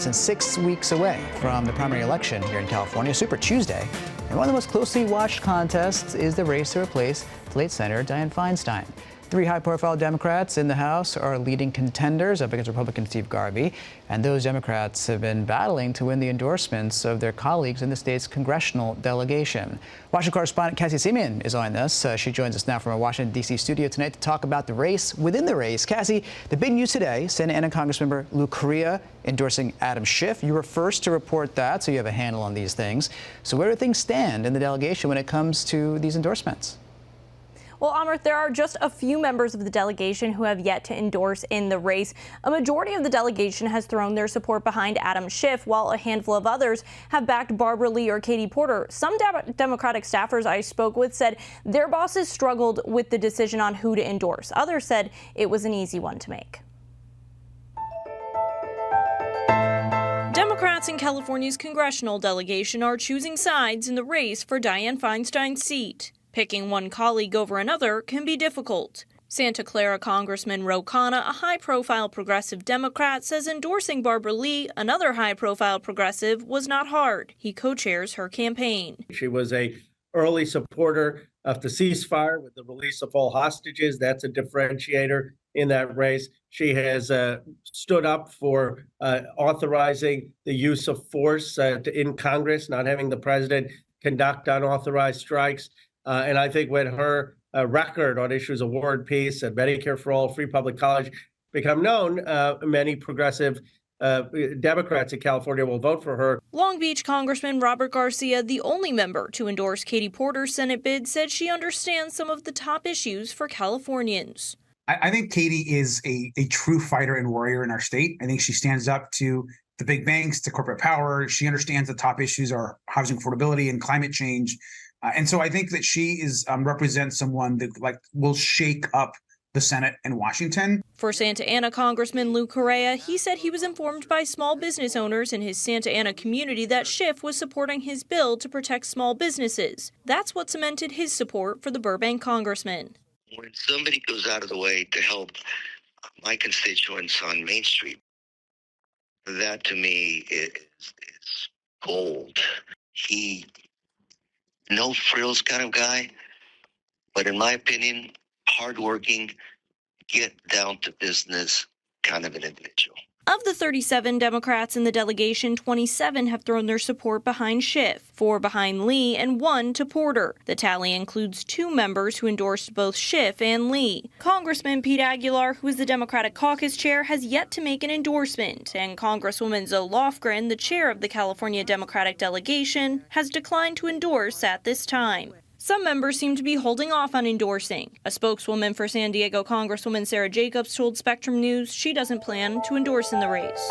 less than 6 weeks away from the primary election here in California, Super Tuesday. And one of the most closely watched contests is the race to replace the late Senator Dianne Feinstein. 3 high-profile Democrats in the House are leading contenders up against Republican Steve Garvey, and those Democrats have been battling to win the endorsements of their colleagues in the state's congressional delegation. Washington correspondent Cassie Simeon is on this. She joins us now from our Washington, D.C. studio tonight to talk about the race within the race. Cassie, the big news today, Santa Ana Congressmember Lou Correa endorsing Adam Schiff. You were first to report that, so you have a handle on these things. So where do things stand in the delegation when it comes to these endorsements? Well, Amrit, there are just a few members of the delegation who have yet to endorse in the race. A majority of the delegation has thrown their support behind Adam Schiff, while a handful of others have backed Barbara Lee or Katie Porter. Some Democratic staffers I spoke with said their bosses struggled with the decision on who to endorse. Others said it was an easy one to make. Democrats in California's congressional delegation are choosing sides in the race for Dianne Feinstein's seat. Picking one colleague over another can be difficult. Santa Clara Congressman Ro Khanna, a high-profile progressive Democrat, says endorsing Barbara Lee, another high-profile progressive, was not hard. He co-chairs her campaign. She was an early supporter of the ceasefire with the release of all hostages. That's a differentiator in that race. She has stood up for authorizing the use of force in Congress, not having the president conduct unauthorized strikes. And I think when her record on issues of war and peace and Medicare for all, free public college become known, many progressive Democrats in California will vote for her. Long Beach Congressman Robert Garcia, the only member to endorse Katie Porter's Senate bid, said she understands some of the top issues for Californians. I think Katie is a true fighter and warrior in our state. I think she stands up to the big banks, to corporate power. She understands the top issues are housing affordability and climate change. And so I think that she represents someone that will shake up the Senate in Washington. For Santa Ana Congressman Lou Correa, he said he was informed by small business owners in his Santa Ana community that Schiff was supporting his bill to protect small businesses. That's what cemented his support for the Burbank congressman. When somebody goes out of the way to help my constituents on Main Street, that to me is gold. No frills kind of guy, but in my opinion, hardworking, get down to business kind of an individual. Of the 37 Democrats in the delegation, 27 have thrown their support behind Schiff, 4 behind Lee, and 1 to Porter. The tally includes 2 members who endorsed both Schiff and Lee. Congressman Pete Aguilar, who is the Democratic caucus chair, has yet to make an endorsement, and Congresswoman Zoe Lofgren, the chair of the California Democratic delegation, has declined to endorse at this time. Some members seem to be holding off on endorsing. A spokeswoman for San Diego Congresswoman Sarah Jacobs told Spectrum News she doesn't plan to endorse in the race.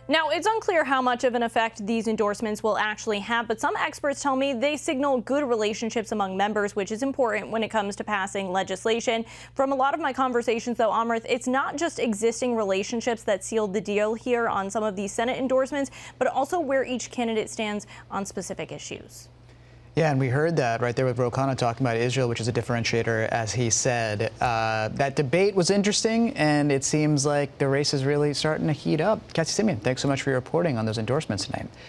Now, it's unclear how much of an effect these endorsements will actually have, but some experts tell me they signal good relationships among members, which is important when it comes to passing legislation. From a lot of my conversations, though, Amrit, it's not just existing relationships that sealed the deal here on some of these Senate endorsements, but also where each candidate stands on specific issues. Yeah, and we heard that right there with Ro Khanna talking about Israel, which is a differentiator, as he said. That debate was interesting, and it seems like the race is really starting to heat up. Cassie Simeon, thanks so much for your reporting on those endorsements tonight.